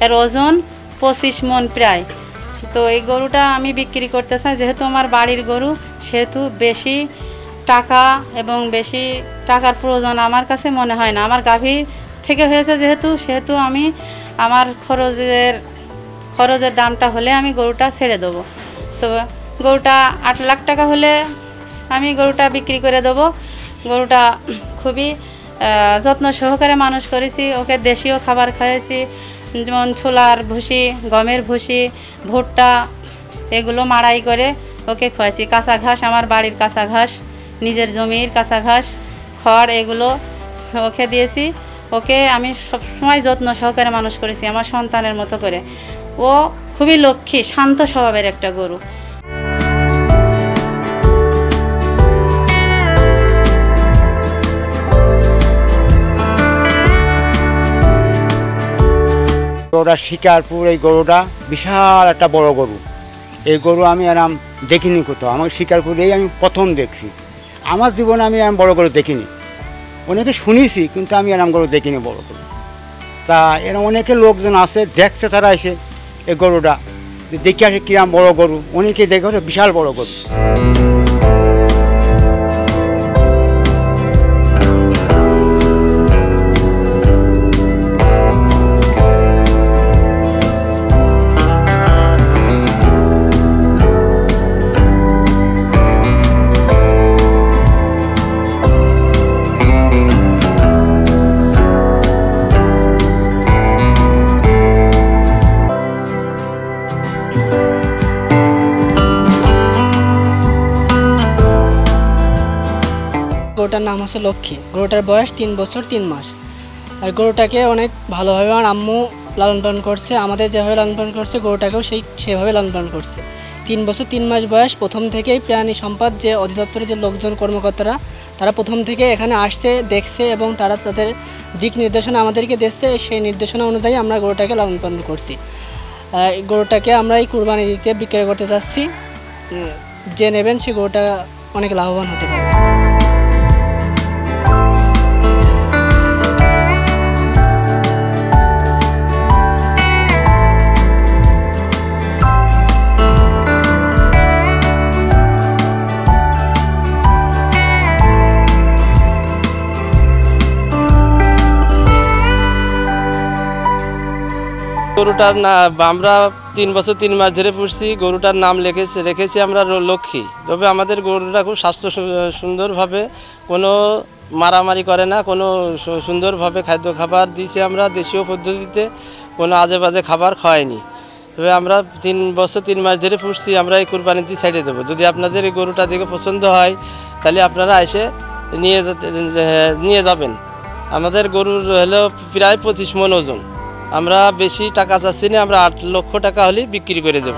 এর ওজন 25 মণ প্রায়। তো এই গরুটা আমি বিক্রি করতে চাই, যেহেতু আমার বাড়ির গরু, সেহেতু বেশি টাকা এবং বেশি টাকার প্রয়োজন আমার কাছে মনে হয় না। আমার গাভীর থেকে হয়েছে সেহেতু আমি আমার খরচের দামটা হলে আমি গরুটা ছেড়ে দেবো। তো গরুটা 8 লাখ টাকা হলে আমি গরুটা বিক্রি করে দেবো। গরুটা খুবই যত্ন সহকারে মানুষ করেছি, ওকে দেশীয় খাবার খাইয়েছি, যেমন ছোলার ভুসি, গমের ভুসি, ভুট্টা, এগুলো মাড়াই করে ওকে খাওয়াইছি। কাঁচা ঘাস, আমার বাড়ির কাঁচা ঘাস, নিজের জমির কাঁচা ঘাস, খড়, এগুলো ওকে দিয়েছি। ওকে আমি সবসময় যত্ন সহকারে মানুষ করেছি আমার সন্তানের মতো করে। ও খুবই লক্ষ্মী, শান্ত স্বভাবের একটা গরু। ওটা শিকারপুর, এই গরুটা বিশাল একটা বড় গরু। এই গরু আমি আরাম দেখিনি কোথাও, আমার শিকারপুরেই আমি প্রথম দেখছি। আমার জীবনে আমি এরম বড় গরু দেখিনি। অনেকে শুনেছি, কিন্তু আমি এরম গরু দেখিনি বড় গরু। তা এরম অনেকে লোকজন আছে, দেখছে, তারা এসে এই গরুটা দেখে আসে কিরম বড় গরু। অনেকে দেখে বিশাল বড় গরু। গরুটার নাম হচ্ছে লক্ষ্মী। গরুটার বয়স 3 বছর 3 মাস। আর গরুটাকে অনেক ভালোভাবে আমার আম্মু লালন পালন করছে। আমাদের যেভাবে লালন পালন করছে, গরুটাকেও সেভাবে লালন পালন করছে। 3 বছর 3 মাস বয়স। প্রথম থেকেই প্রাণী সম্পদ যে অধিদপ্তরের যে লোকজন, কর্মকর্তারা, তারা প্রথম থেকে এখানে আসছে, দেখছে এবং তারা তাদের দিক নির্দেশনা আমাদেরকে দিচ্ছে। সেই নির্দেশনা অনুযায়ী আমরা গরুটাকে লালন পালন করছি। গরুটাকে আমরা এই কুরবানি দিতে বিক্রি করতে চাচ্ছি। যে নেবেন সে গরুটা অনেক লাভবান হতে পারে। গরুটার আমরা 3 বছর 3 মাস ধরে পুষছি। গরুটার নাম রেখেছি আমরা লক্ষ্মী। তবে আমাদের গরুটা খুব স্বাস্থ্য সুন্দরভাবে, কোনো মারামারি করে না, কোনো সুন্দরভাবে খাদ্য খাবার দিয়েছি আমরা দেশীয় পদ্ধতিতে, কোনো আজে বাজে খাবার খাওয়াইনি। তবে আমরা 3 বছর 3 মাস ধরে পুষছি। আমরা এই কুরবানিতে ছেড়ে দেবো। যদি আপনাদের এই গরুটা দেখে পছন্দ হয়, তাহলে আপনারা এসে নিয়ে যাবেন। আমাদের গরুর হলো প্রায় 25 মণ ওজন। আমরা বেশি টাকা চাচ্ছি না, আমরা 8 লক্ষ টাকা হলেই বিক্রি করে দেব।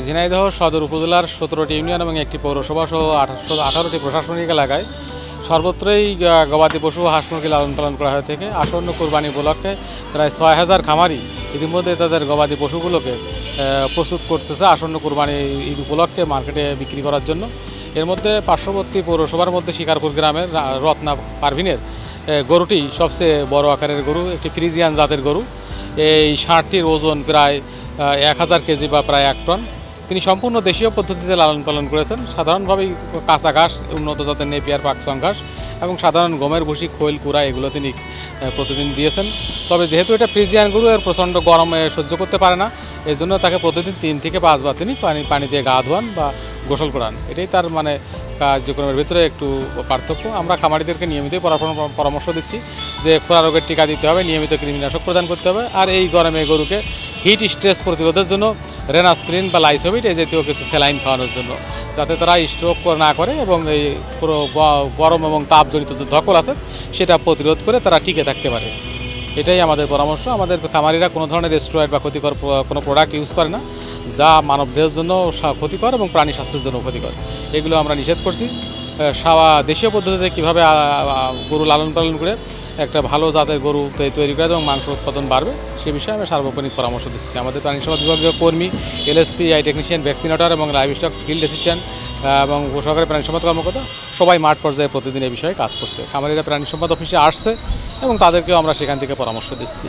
ঝিনাইদহ সদর উপজেলার 17টি ইউনিয়ন এবং একটি পৌরসভা সহ 18টি প্রশাসনিক এলাকায় সর্বত্রই গবাদি পশু হাঁস মুরগি লালন পালন করা হয়ে থাকে। আসন্ন কোরবানি উপলক্ষে প্রায় 6000 খামারি ইতিমধ্যে তাদের গবাদি পশুগুলোকে প্রস্তুত করতেছে আসন্ন কোরবানি ঈদ উপলক্ষে মার্কেটে বিক্রি করার জন্য। এর মধ্যে পার্শ্ববর্তী পৌরসভার মধ্যে শিকারপুর গ্রামের রত্না পারভিনের গরুটি সবচেয়ে বড় আকারের গরু, একটি ফ্রিজিয়ান জাতের গরু। এই ষাঁড়টির ওজন প্রায় 1000 কেজি বা প্রায় 1 টন। তিনি সম্পূর্ণ দেশীয় পদ্ধতিতে লালন পালন করেছেন। সাধারণভাবেই কাঁচা ঘাস, উন্নত জাতের নেপিয়ার পাকসং ঘাস এবং সাধারণ গমের ভুসি, খৈল, কুড়া এগুলো তিনি প্রতিদিন দিয়েছেন। তবে যেহেতু এটা ফ্রিজিয়ান গরু, এর প্রচণ্ড গরমে সহ্য করতে পারে না, এই জন্য তাকে প্রতিদিন 3 থেকে 5 বার তিনি পানি দিয়ে গা ধোয়ান বা গোসল করান। এটাই তার কার্যক্রমের ভিতরে একটু পার্থক্য। আমরা খামারিদেরকে নিয়মিতই পরামর্শ দিচ্ছি যে খোরা রোগের টিকা দিতে হবে, নিয়মিত কৃমিনাশক প্রদান করতে হবে, আর এই গরমে গরুকে হিট স্ট্রেস প্রতিরোধের জন্য রেনাস্প্রিন বা লাইসোভিট এই জাতীয় কিছু স্যালাইন খাওয়ানোর জন্য, যাতে তারা স্ট্রোক না করে এবং এই পুরো গরম এবং তাপজনিত যে ধকল আছে সেটা প্রতিরোধ করে তারা টিকে থাকতে পারে। এটাই আমাদের পরামর্শ। আমাদের খামারিরা কোনো ধরনের স্টেরয়েড বা ক্ষতিকর কোনো প্রোডাক্ট ইউজ করে না, যা মানবদেহের জন্য ক্ষতিকর এবং প্রাণী স্বাস্থ্যের জন্য ক্ষতিকর। এগুলো আমরা নিষেধ করছি। দেশীয় পদ্ধতিতে কীভাবে গরু লালন পালন করে একটা ভালো জাতের গরু তৈরি করা এবং মাংস উৎপাদন বাড়বে সে বিষয়ে আমি সার্বক্ষণিক পরামর্শ দিচ্ছি। আমাদের প্রাণী সম্পদ বিভাগীয় কর্মী, এলএসপি, আই টেকনিশিয়ান, ভ্যাকসিনেটর এবং লাইভ স্টক ফিল্ড অ্যাসিস্ট্যান্ট এবং সহকারী প্রাণী সম্পদ কর্মকর্তা সবাই মাঠ পর্যায়ে প্রতিদিন এই বিষয়ে কাজ করছে। খামারিরা প্রাণী সম্পদ অফিসে আসছে এবং তাদেরকেও আমরা সেখান থেকে পরামর্শ দিচ্ছি।